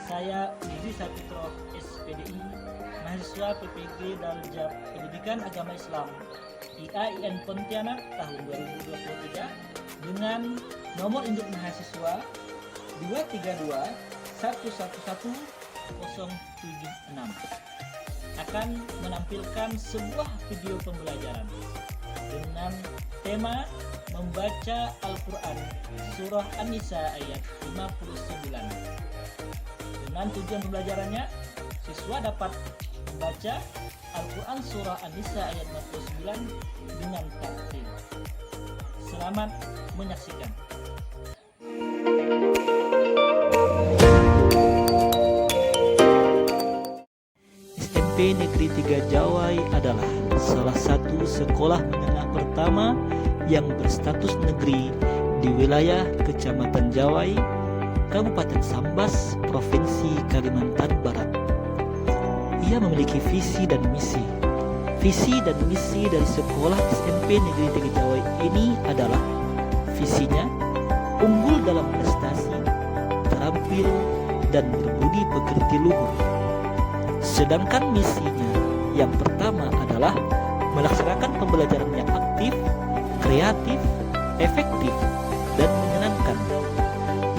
Saya Uzi Saputro SPDI, mahasiswa PPG Daljab Pendidikan Agama Islam IAIN Pontianak tahun 2023 dengan nomor induk mahasiswa 232 111 076 akan menampilkan sebuah video pembelajaran dengan tema membaca Al-Quran Surah An-Nisa ayat 59. Dengan tujuan pembelajarannya, siswa dapat membaca Al-Quran Surah An-Nisa ayat 59 dengan tartil. Selamat menyaksikan. SMP Negeri 3 Jawai adalah salah satu sekolah menengah pertama yang berstatus negeri di wilayah Kecamatan Jawai, Kabupaten Sambas, Provinsi Kalimantan Barat. Ia memiliki visi dan misi. Visi dan misi dari sekolah SMP Negeri 3 Jawai ini adalah visinya unggul dalam prestasi, terampil, dan berbudi pekerti luhur. Sedangkan misinya yang pertama adalah melaksanakan pembelajaran yang aktif, kreatif, efektif, dan menyenangkan.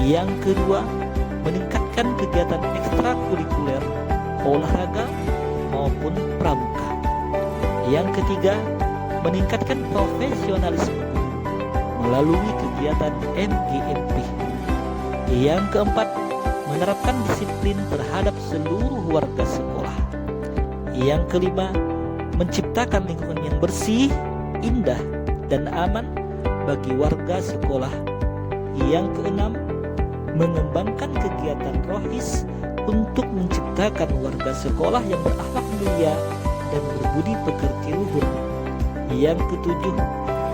Yang kedua, meningkatkan kegiatan ekstrakurikuler, olahraga maupun pramuka. Yang ketiga, meningkatkan profesionalisme melalui kegiatan MGMP. Yang keempat, menerapkan disiplin terhadap seluruh warga sekolah. Yang kelima, menciptakan lingkungan yang bersih, indah, dan aman bagi warga sekolah. Yang keenam, mengembangkan kegiatan rohis untuk menciptakan warga sekolah yang berakhlak mulia dan berbudi pekerti luhur. Yang ketujuh,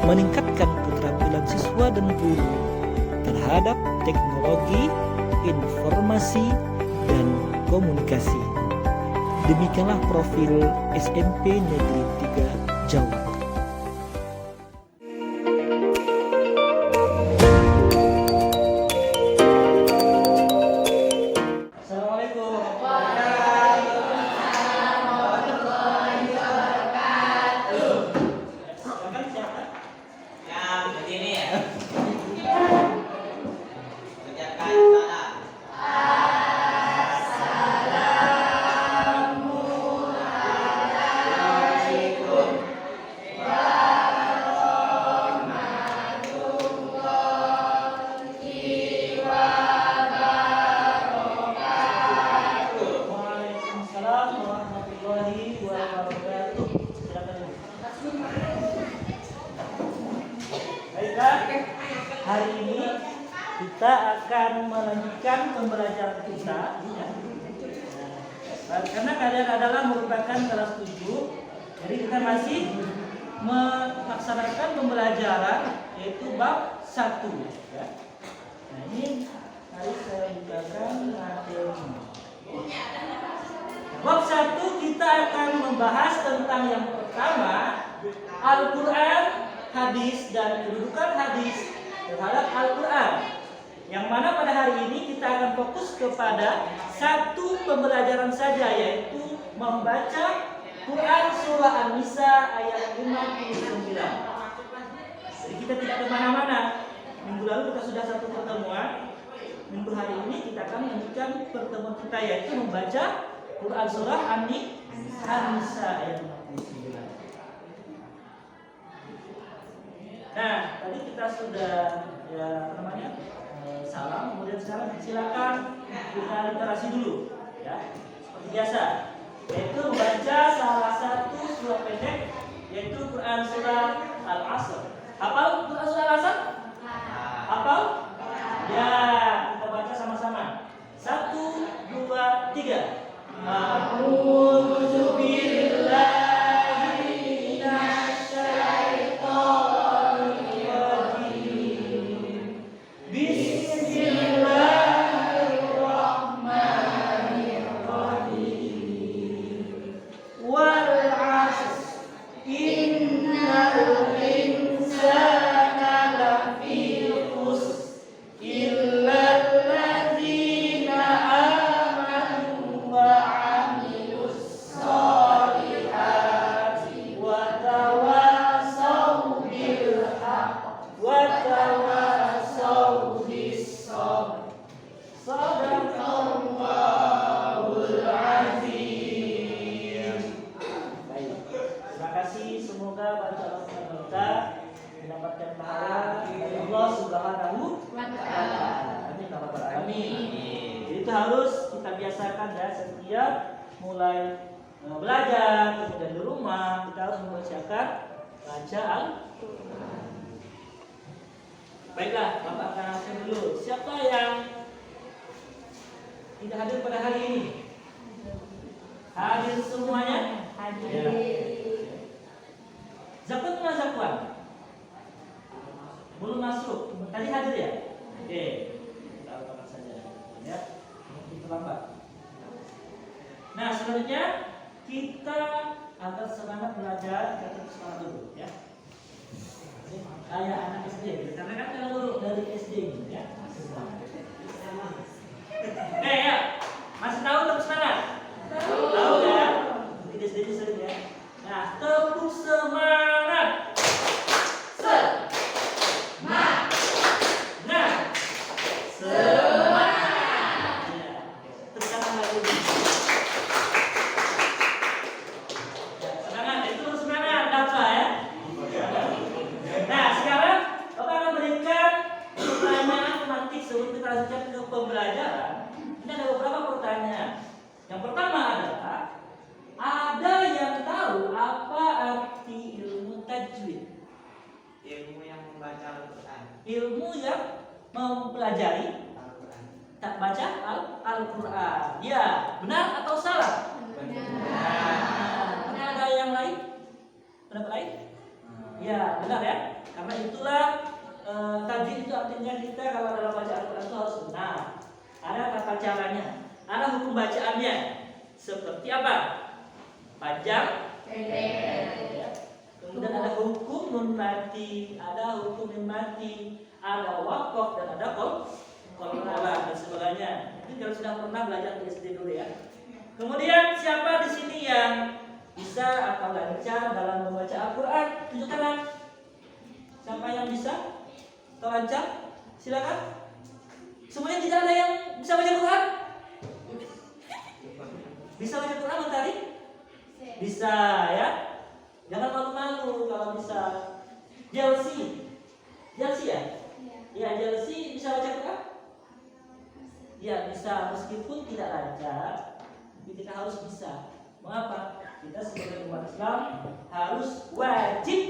meningkatkan keterampilan siswa dan guru terhadap teknologi, informasi, dan komunikasi. Demikianlah profil SMP Negeri 3 Jawa. Assalamualaikum. Silakan siapa? Yang begini ya. Ucapkan salam. Waalaikumsalam warahmatullahi wabarakatuh. Silakan. Baiklah, hari ini kita akan melanjutkan pembelajaran kita ya. Karena kalian adalah merupakan kelas 7, jadi kita masih melaksanakan pembelajaran yaitu bab 1 ya. Nah, ini harus saya bukakan materinya. Bab 1 kita akan membahas tentang yang pertama, Al-Quran, hadis, dan kedudukan hadis terhadap Al-Quran. Yang mana pada hari ini kita akan fokus kepada satu pembelajaran saja, yaitu membaca Quran Surah An-Nisa ayat 59. Jadi kita tidak kemana-mana. Minggu lalu kita sudah satu pertemuan. Minggu hari ini kita akan melanjutkan pertemuan kita, yaitu membaca Quran Surah An-Nisa ayat 59. Nah, tadi kita sudah salam, kemudian sekarang silakan kita literasi dulu ya. Seperti biasa, yaitu membaca salah satu surah pendek, yaitu Quran Surah Al-Asr. Hafal Quran Surah Al-Asr? Hafal? Ya, kita baca sama-sama. 1, 2, 3. A'udzu billahi minasyaitonir rajim. Bismillahirrahmanirrahim. Wal 'asr innal insana lafi khusr illa alladzina biasakan ya setiap mulai belajar, kemudian di rumah kita harus membacakan bacaan. Baiklah, Bapak akan langsung dulu. Siapa yang tidak hadir pada hari ini? Hadir semuanya? Hadir. Ya. Zakwan mana Zakwan? Belum masuk. Tadi hadir ya? Oke. Kita utamakan saja. Ya. Kita lambat. Nah, selanjutnya kita agar semangat belajar, kita terus semangat dulu ya. Kayak anak SD, karena kan kalau dari SD gitu ya. Ya, masih tahu tepuk semangat? Tahu ya? Mungkin SD nya sering ya. Nah, tepuk semangat. Semangat. Nah, semangat. Ya, terus tangan lagi. Semangat, itu terus semangat, apa ya? Nah, sekarang Bapak akan berikan pertanyaan tematik sebelum kita lanjutkan ke pembelajaran. Ini ada beberapa pertanyaan. Yang pertama adalah, ada yang tahu apa arti ilmu tajwid? Ilmu yang membaca Al-Quran. Ilmu yang mempelajari Al-Quran. tak baca Al-Quran. Ya, benar atau salah? Benar. Apakah ada yang lain? Pendapat lain? Ya, benar ya. Karena itulah tajwid itu artinya kita kalau dalam baca Al-Quran itu harus benar. Ada tata caranya, ada hukum bacaannya. Seperti apa? Panjang, pendek. Kemudian ada hukum nun mati, ada hukum mim mati, ada waqaf dan ada qalqalah dan sebagainya. Ini kalau sudah pernah belajar di SD dulu ya. Kemudian siapa di sini yang bisa atau lancar dalam membaca Al-Quran? Tunjukkanlah. Siapa yang bisa atau lancar? Silakan. Semuanya tidak ada yang bisa baca Quran? Bisa baca Quran tadi? Bisa ya. Jangan malu-malu kalau bisa. Jelsi ya? Ya, Jelsi bisa baca Quran? Ya, bisa meskipun tidak lancar, tapi kita harus bisa. Mengapa? Kita sebagai umat Islam harus wajib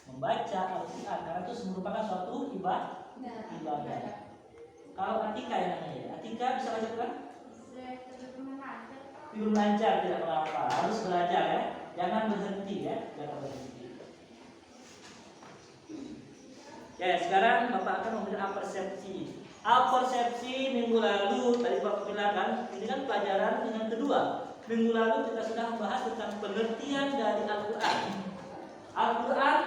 membaca Al-Quran karena itu merupakan suatu ibadah. Kalau Atika yang namanya, Atika bisa baca Quran? Belum lancar, tidak mengapa. Harus belajar ya. Jangan berhenti ya. Jangan berhenti. Ya, sekarang Bapak akan memberikan persepsi. Persepsi minggu lalu tadi Bapak bilang kan, ini kan pelajaran yang kedua. Minggu lalu kita sudah membahas tentang pengertian dari Al-Quran. Al-Quran,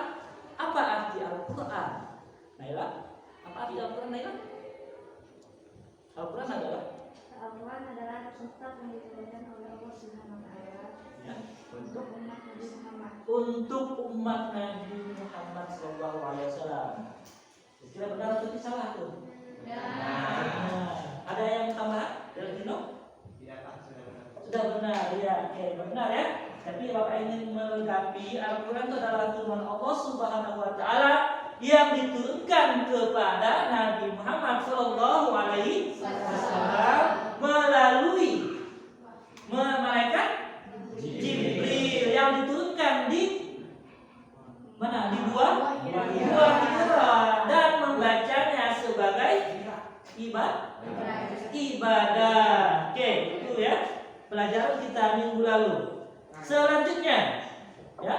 apa arti Al-Quran? Naila, apa arti Al-Quran, Naila? Al-Quran adalah kitab yang diturunkan oleh Allah Subhanahu wa taala untuk umat Nabi Muhammad. Untuk umat Nabi Muhammad sallallahu alaihi wasallam. Kira benar atau salah tuh? Benar. Ada yang tambahan dari Dino? Tidak, Pak, sudah benar. Sudah benar ya. Oke, benar ya. Tapi Bapak ingin melengkapi Al-Quran itu adalah firman Allah Subhanahu wa taala yang diturunkan kepada Nabi Muhammad sallallahu alaihi wasallam melalui malaikat Jibril yang diturunkan di mana? Di Gua Hira dan membacanya sebagai ibadah. Oke, itu ya pelajaran kita minggu lalu. Selanjutnya ya,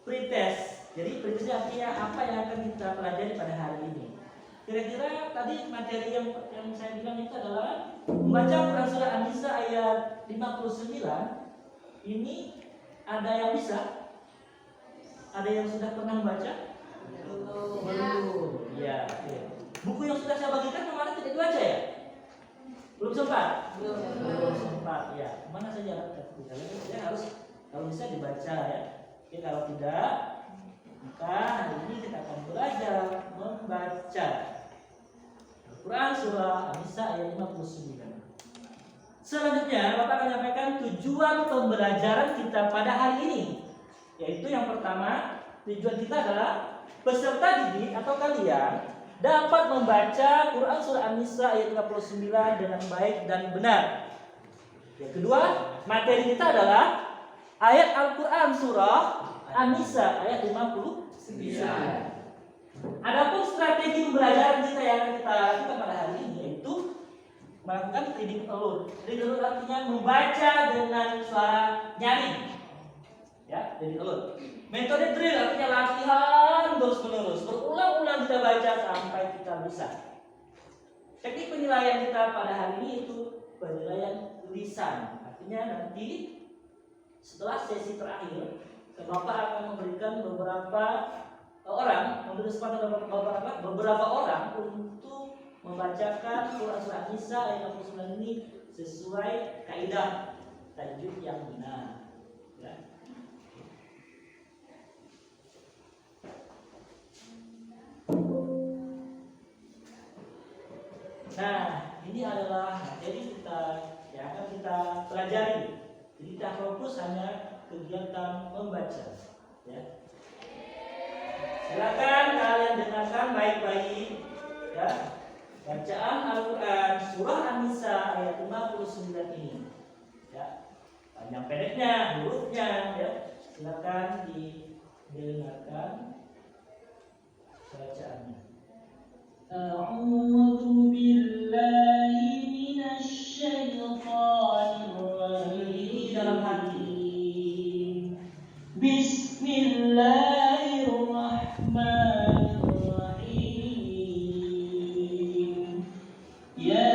pretest. Jadi pretest artinya apa yang akan kita pelajari pada hari ini. Kira-kira tadi materi yang saya bilang itu adalah membaca Quran surah An-Nisa ayat 59. Ini ada yang bisa? Ada yang sudah pernah membaca? Belum. Ya, oke. Buku yang sudah saya bagikan kemarin tidak dibaca ya? Belum sempat? Belum sempat ya. Mana saja saya harus kalau bisa dibaca ya. Oke, kalau tidak maka hari ini kita akan belajar membaca Al-Quran surah An-Nisa ayat 59. Selanjutnya Bapak akan menyampaikan tujuan pembelajaran kita pada hari ini. Yaitu yang pertama, tujuan kita adalah peserta didik atau kalian dapat membaca Quran surah An-Nisa ayat 59 dengan baik dan benar. Yang kedua, materi kita adalah ayat Al-Quran surah An-Nisa ayat 59. Adapun strategi pembelajaran kita yang kita lakukan pada hari ini yaitu melakukan reading alone. Reading alone artinya membaca dengan suara nyaring. Ya, reading alone. Metode drill artinya latihan terus-menerus, berulang-ulang kita baca sampai kita bisa. Teknik penilaian kita pada hari ini itu penilaian tulisan. Artinya nanti setelah sesi terakhir, Bapak akan memberikan beberapa orang, menuliskan beberapa orang untuk membacakan Quran surah An-Nisa ayat 69 ini sesuai kaidah tajwid yang benar. Ya. Nah, ini adalah materi kita yang akan kita pelajari. Jadi kita fokus hanya kegiatan membaca. Ya. Silakan kalian dengarkan baik-baik. Ya. Bacaan Al-Quran surah An-Nisa ayat 59 ini. Ya. Panjang pendeknya, hurufnya. Ya. Silakan didengarkan bacaannya. A'udzu billahi minasy syaithanir rajim. Dalam hati. Bismillahirrahmanirrahim. Ya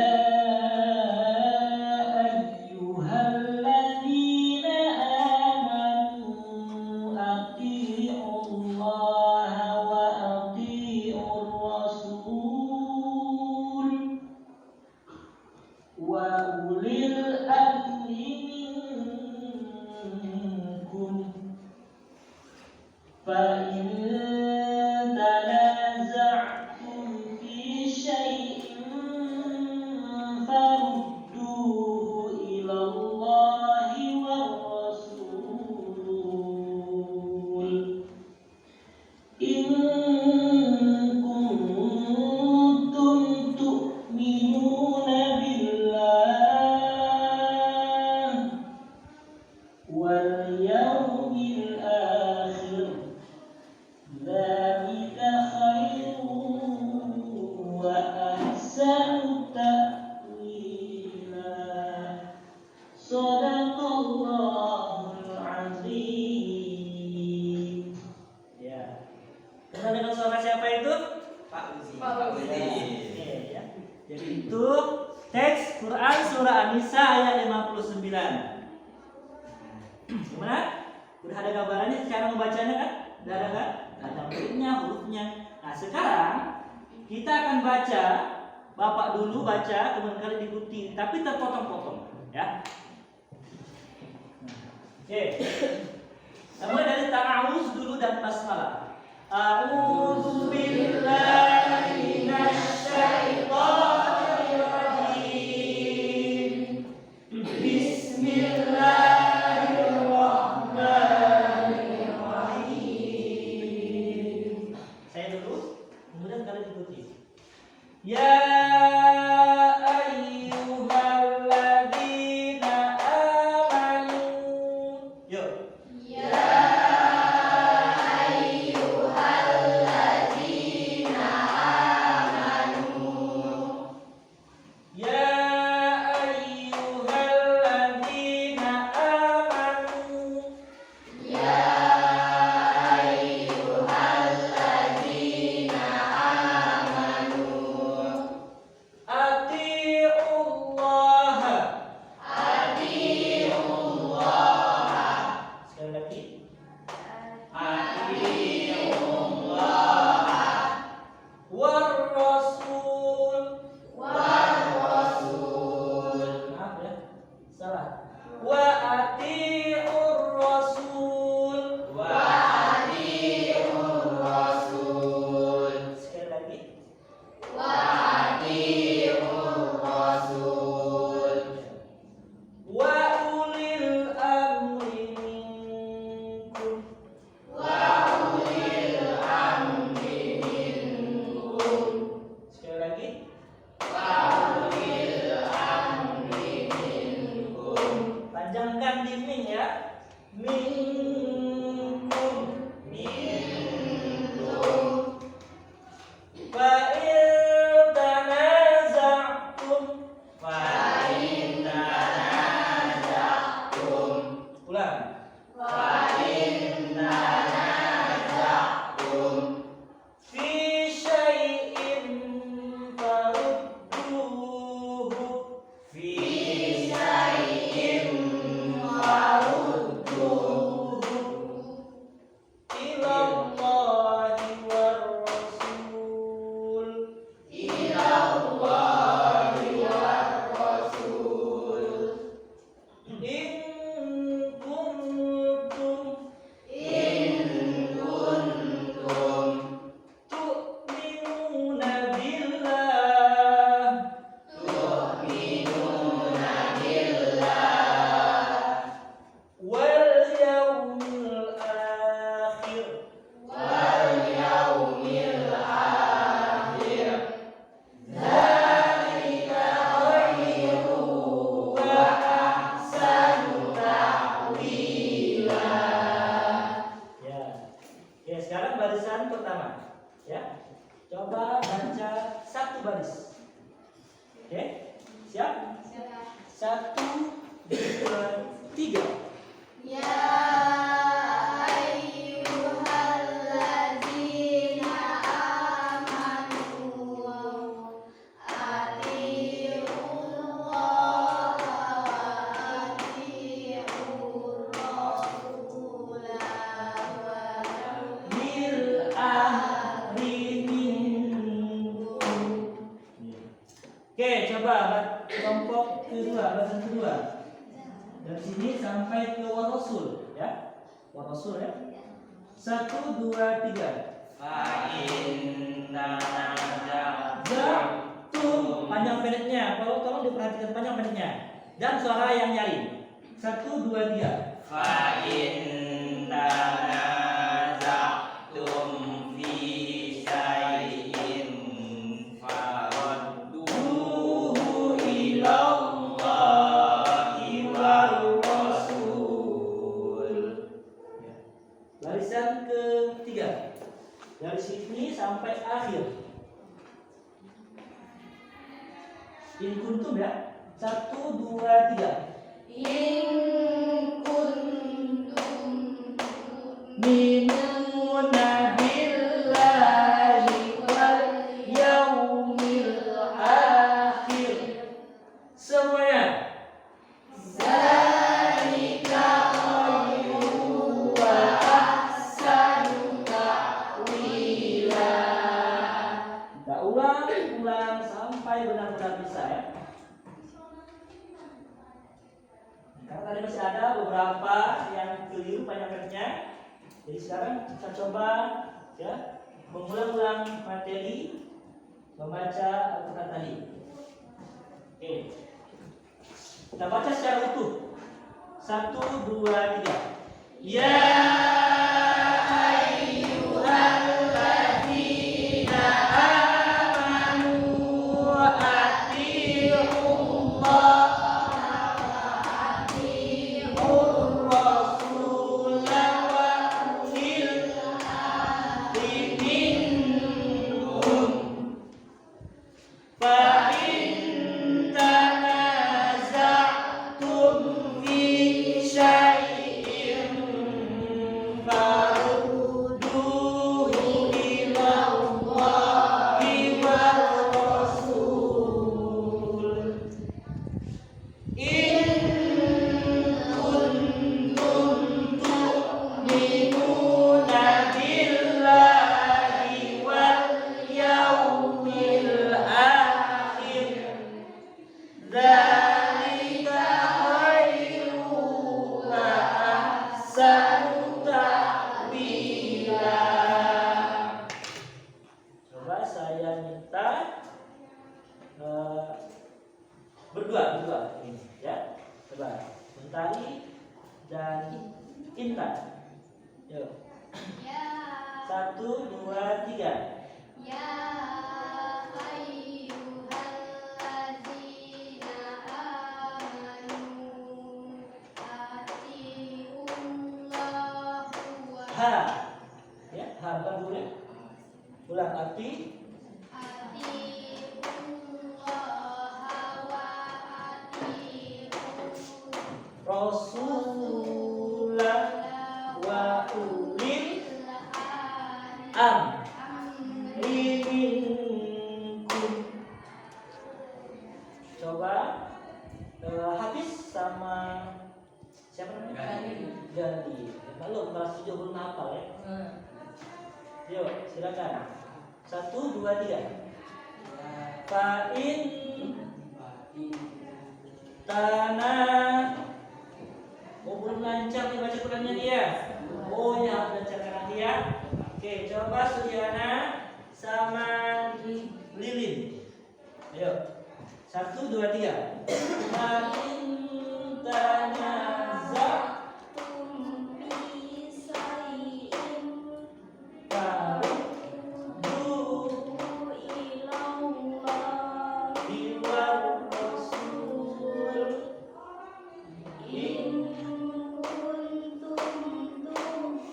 ayyuhalladzina amanu atii'ullaha wa atii'ur rasul wa ulil amri minkum fa in tanaza'tum fi syai'in farudduhu ila Allahi war rasul in kuntum tu'minuna billah wal yawmil akhir dzalika khairun wa ahsanu ta'wila. Shadaqallahul azim. Ya. Kenal dengan suara siapa itu? Pak Uzi. Oke, ya. Jadi itu teks Quran surah An-Nisa ayat 59. Gimana? Udah ada gambarannya cara membacanya kan? Udah ada kan? Ada hurufnya, hurufnya. Nah sekarang kita akan baca. Bapak dulu baca, kemudian kalian diikuti, tapi terpotong-potong, ya. Oke. Mulai dari ta'awuz dulu dan basmalah. A'udzu billahi minasy syaithanir rajim. Bismillahirrahmanirrahim. Saya dulu, kemudian kalian ikuti. Ya ayyuhalladzina amanu. Yuk. Ya ayyuhalladzina amanu. Atii'ullaha. Sekali lagi. War rasul. Maaf ya, salah. Wa atii'ur rasul. Sekali lagi. Wa ulil amri minkum. minkum fa in tanaza'tum ulang fi syai'in farudduhu fi ilallahi war rasul in kuntum tu'minuna billah wal yawmil akhir dzalika khairu wa ahsanu ta'wila. Ya. Oke, sekarang barisan pertama. Ya. Coba baca satu baris. Oke? Siap? Satu, dua, tiga. Bil ahri minkum. Oke, coba kelompok kedua, barisan kedua. Dari sini sampai ke warasul, ya. Warasul ya. Satu, dua, tiga. Zatum, panjang pendeknya. Tolong diperhatikan panjang pendeknya. Dan suara yang nyaring. Satu, dua, tiga. Duhu ilallahi war rasul. Ya. Barisan ketiga. Dari sini sampai akhir. In kuntum ya. Satu, dua, tiga. Minuna billahi wal yaumil akhir. Semuanya. Dzalika khairu wa ahsanu ta'wila. Kita ulang sampai benar-benar bisa ya. Karena tadi masih ada beberapa yang keliru panjangnya. Jadi sekarang kita coba ya mengulang-ulang materi membaca Al-Quran tadi. Oke. Kita baca secara utuh. Satu, dua, tiga. Ya ayyuhalladzina amanu atii'ullah berdua ini ya. Coba Mentari dan Intan. Yuk. Satu, dua, tiga. Ya ayyuhalladzina amanu atii'ullah ha. Ya, ha bukan boleh. Ulang ati Rasulah wa ulil amri minkum. Coba Hafiz sama siapa namanya? Gandhi. Kalau kelas 7 belum hafal ya. Yuk, silakan. 1, 2, 3. Fa'in tanah. Oh, belum lancar nih baca Qurannya dia. Oh ya, harus lancarkan nanti ya. Oke, coba Sudiana sama Lilin. Ayo. 1, 2, 3. Fa'in tanaza'tum fi shay'in farudduhu ilallahi war rasul in kuntum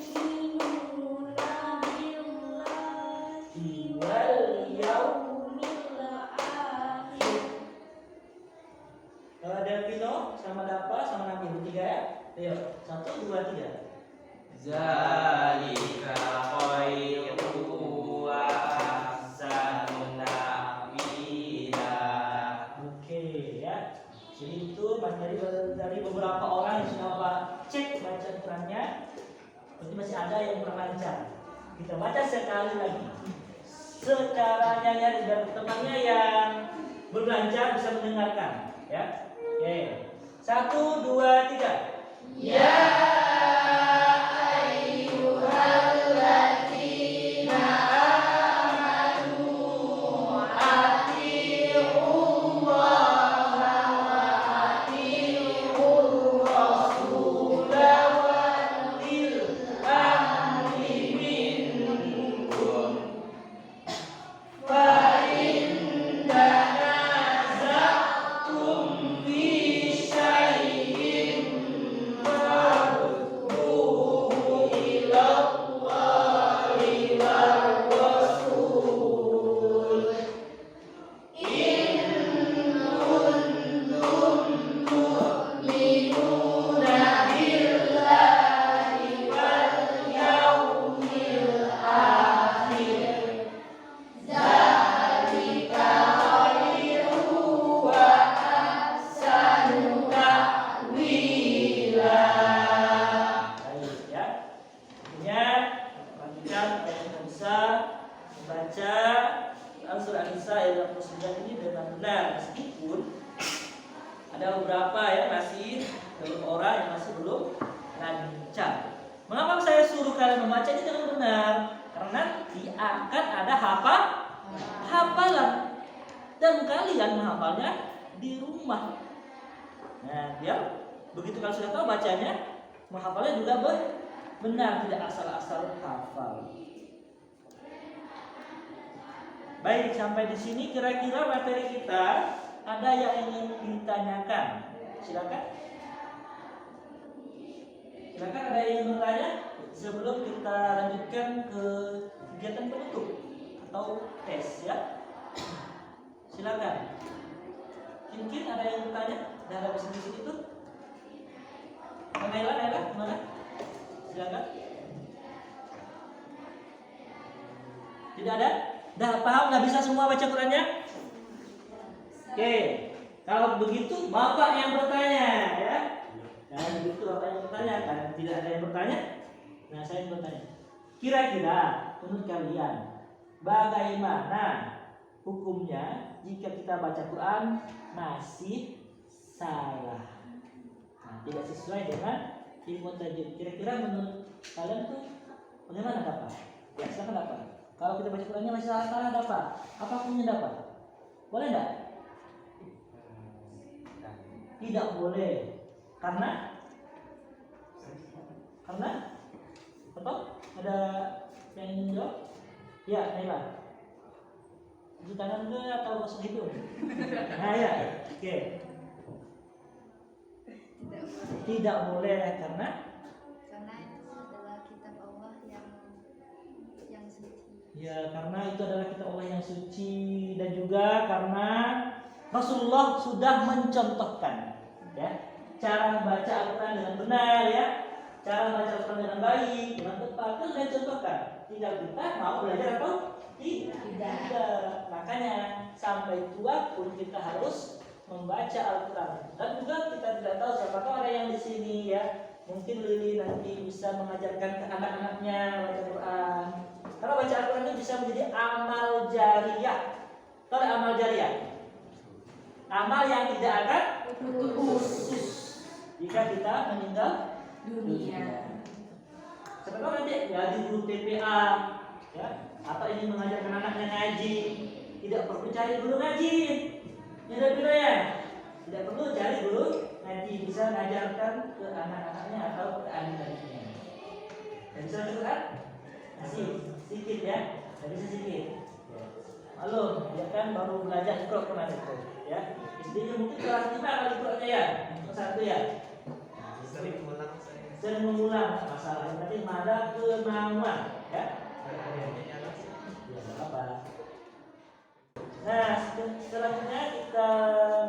tu'minuna billahi wal yaumil akhir. Delvino sama Dapa sama Nabi bertiga ya. Ayo, 1, 2, 3. Zalika khairu wa ahsanu ta'wila. Oke ya. Jadi itu dari beberapa orang yang sudah Pak cek baca Qurannya, berarti masih ada yang kurang lancar. Kita baca sekali lagi. Secara nyanyi dan temannya yang belum lancar bisa mendengarkan ya. Oke. 1, 2, 3. Ya ayyuhalladzina amanu atii'ullaha wa atii'ur rasula wa ulil amri minkum. Fa in tanaza'tum fi syai'in farudduhu ilallahi war rasul in kuntum tu'minuna billahi wal yaumil akhir. Dzalika khairu wa ahsanu ta'wila. Baik ya. Artinya perhatikan ayat An-Nisa, membaca surah An-Nisa ayat 69 ini dengan benar, meskipun ada beberapa ya masih orang yang masih belum lancar. Mengapa saya suruh kalian membaca ini dengan benar? Karena nanti akan ada hafalan dan kalian menghafalnya di rumah. Nah, biar begitu kalian sudah tahu bacanya, menghafalnya juga benar, tidak asal-asal hafal. Baik, sampai di sini kira-kira materi kita ada yang ingin ditanyakan. Silakan. Silakan, ada yang ingin bertanya sebelum kita lanjutkan ke kegiatan penutup atau tes ya. Silakan. Mungkin ada yang bertanya? Dan ada sedikit itu. Naila, mana? Silakan. Tidak ada? Dah paham? Dah bisa semua baca Qurannya? Oke. Kalau begitu Bapak yang bertanya ya. Nah, begitu Bapak yang bertanya, kan tidak ada yang bertanya. Nah, saya yang bertanya. Kira-kira menurut kalian bagaimana hukumnya jika kita baca Quran masih salah? Nah, tidak sesuai dengan ilmu tajwid. Kira-kira menurut kalian tuh bagaimana dapat? Ya, silakan dapat. Kalau kita baca Qurannya masih salah dapat. Apa hukumnya dapat? Boleh enggak? Tidak boleh. Karena betul? Ada yang ingin jawab? Ya, Naila. Cuci tangan ke atau masuk hidung? Nah ya, oke. Tidak boleh karena itu adalah kitab Allah Ya, karena itu adalah kitab Allah yang suci dan juga karena Rasulullah sudah mencontohkan ya cara membaca Al-Quran dengan benar ya, cara membaca Al-Quran dengan baik, dengan tepat itu sudah dicontohkan. Tinggal kita mau belajar atau tidak. Makanya sampai tua pun kita harus membaca Al-Quran. Dan juga kita tidak tahu siapakah orang yang di sini ya. Mungkin Lili nanti bisa mengajarkan ke anak-anaknya baca Quran. Karena baca Al-Quran itu bisa menjadi amal jariyah. Tahu amal jariyah? Amal yang tidak akan putus jika kita meninggal dunia. Siapa tahu nanti jadi guru TPA ya, atau ingin mengajarkan anaknya ngaji, tidak perlu cari guru ngaji. Ya, tidak perlu cari guru ngaji, bisa mengajarkan ke anak-anaknya atau ke adik-adiknya. Dan bisa juga masih sedikit ya, tapi sedikit. Halo, ya kan baru belajar Iqra kemarin itu, ya. Intinya mungkin kelas 5 kali Iqra-nya ya, satu ya. Sering mengulang masalah. Berarti ada kemauan, ya. Ya, apa? Nah, selanjutnya kita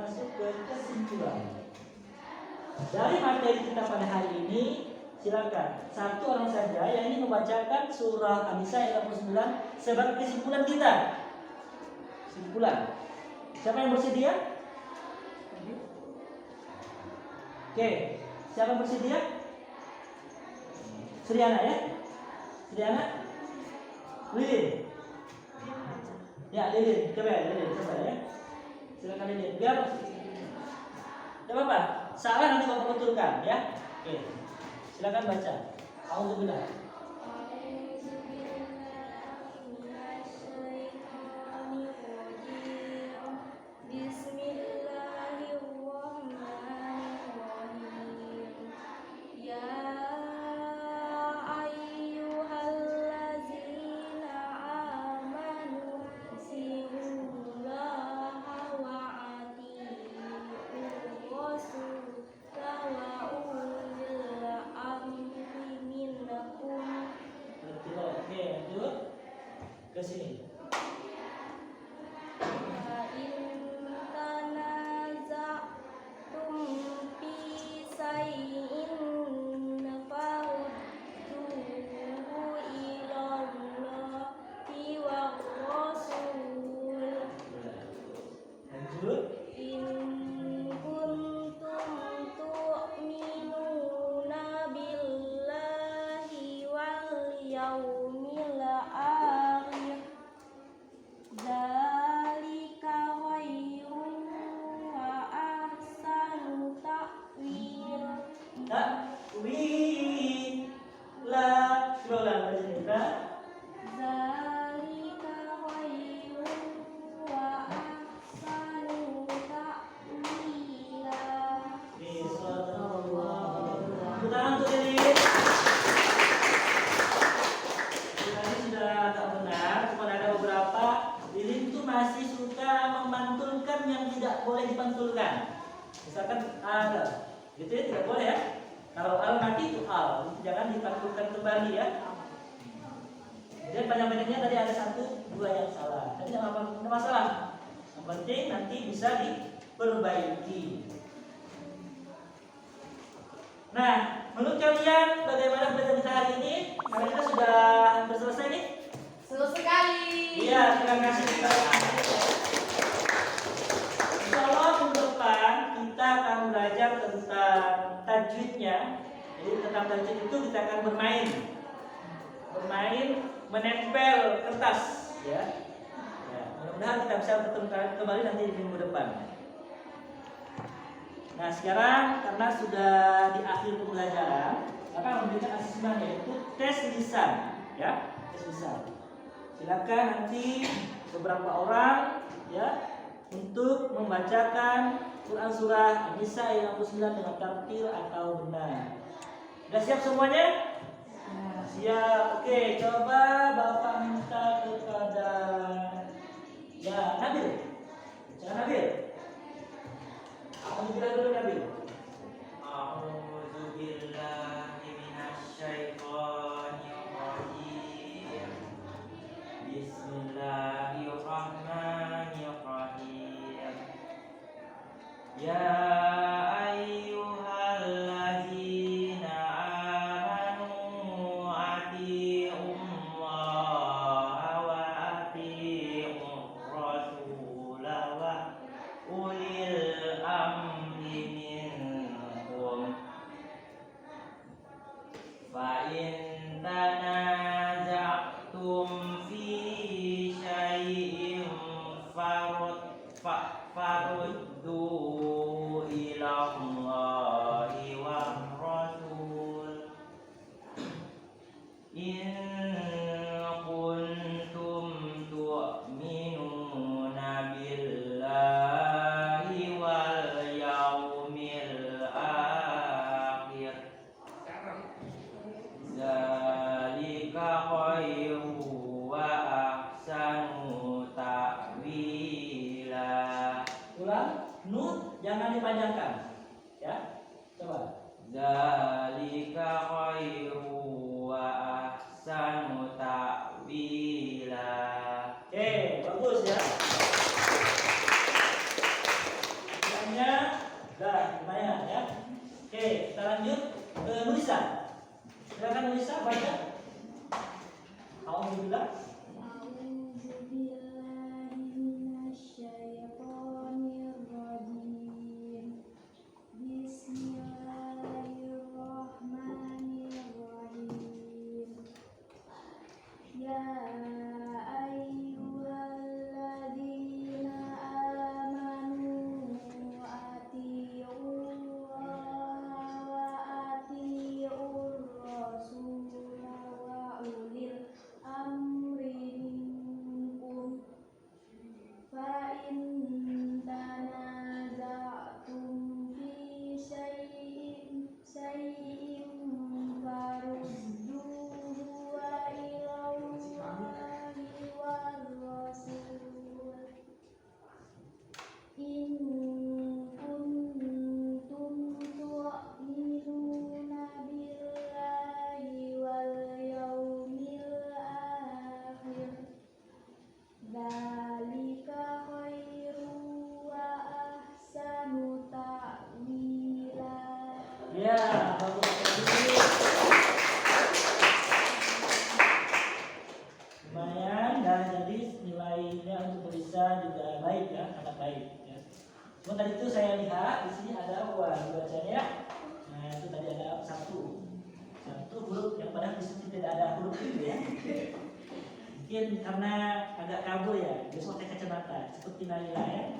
masuk ke kesimpulan. Dari materi kita pada hari ini, silakan satu orang saja yang ingin membacakan surah An-Nisa ayat 89 sebagai kesimpulan kita. Kesimpulan. Siapa yang bersedia? Oke, siapa yang bersedia? Sriana ya? Sriana? Lilin? Ya, Lilin, coba ya. Silakan Lilin. Biar tidak apa-apa. Salah nanti bapak betulkan ya. Oke. Silakan baca. Alhamdulillah. Ke sini. Misalkan al, gitu ya, tidak boleh ya. Kalau al mati itu al, jangan dipantulkan kembali ya. Jadi banyak-banyaknya tadi ada 1, 2 yang salah. Tapi tidak masalah. Yang penting nanti bisa diperbaiki. Nah, menurut kalian bagaimana belajar kita hari ini? Karena kita sudah selesai nih. Seru sekali. Iya, terima kasih. Kita akan belajar tentang tajwidnya. Jadi tentang tajwid itu kita akan bermain menempel kertas ya. Mudah-mudahan kita bisa bertemu kembali nanti di minggu depan. Nah sekarang karena sudah di akhir pembelajaran, maka memberikan asesmen yaitu tes lisan ya, tes lisan. Silakan nanti beberapa orang ya untuk membacakan Quran surah An-Nisa ayat 69 dengan tartil atau benar. Sudah siap semuanya? Siap. Oke, coba Bapak minta kepada ya Nabil. Jangan Nabil. Kamu bilang dulu Nabil. Bismillahirrahmanirrahim. Coba. Zalika khairu wa ahsanu ta'wila. Oke, bagus ya. Sebenarnya udah lumayan ya. Oke, kita lanjut ke nulisan. Silakan Nurisa baca. Alhamdulillah. Ya, bagus sekali. Lumayan, dan jadi nilainya untuk tulisan juga baik ya, sangat baik. Ya. Cuma tadi itu saya lihat di sini ada bacanya ya. Nah itu tadi ada satu huruf yang padahal di sini tidak ada huruf itu ya. Mungkin karena agak kabur ya, besok pakai kacamata seperti Naila ya.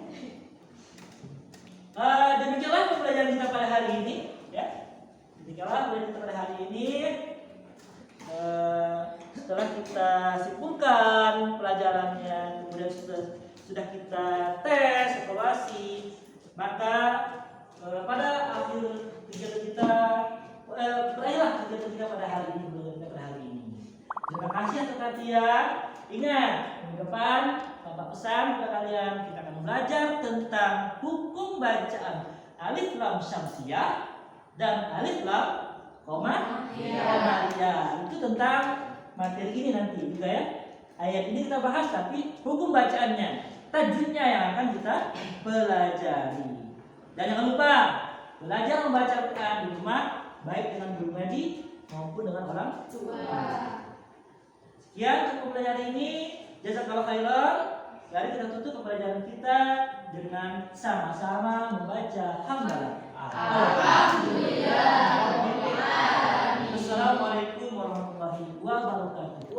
Demikianlah pembelajaran kita pada hari ini. Ya, demikianlah pembelajaran kita pada hari ini. Setelah kita simpulkan pelajarannya, kemudian sudah kita tes, evaluasi, maka pada akhir kegiatan kita berakhirlah kegiatan kita pada hari ini, pembelajaran kita pada hari ini. Terima kasih atas perhatian. Ingat, minggu depan Bapak pesan kepada kalian, kita akan belajar tentang hukum bacaan alif lam syamsiyah dan alif lam komariyah. Itu tentang materi ini nanti juga ya. Ayat ini kita bahas, tapi hukum bacaannya, tajwidnya yang akan kita pelajari. Dan jangan lupa belajar membaca Al-Quran di rumah, baik dengan guru ngaji maupun dengan orang tua. Sekian untuk pembelajaran ini. Jazakallahu khairan. Mari kita tutup pembelajaran kita dengan sama-sama membaca hamdalah. Alhamdulillah. Assalamualaikum warahmatullahi wabarakatuh.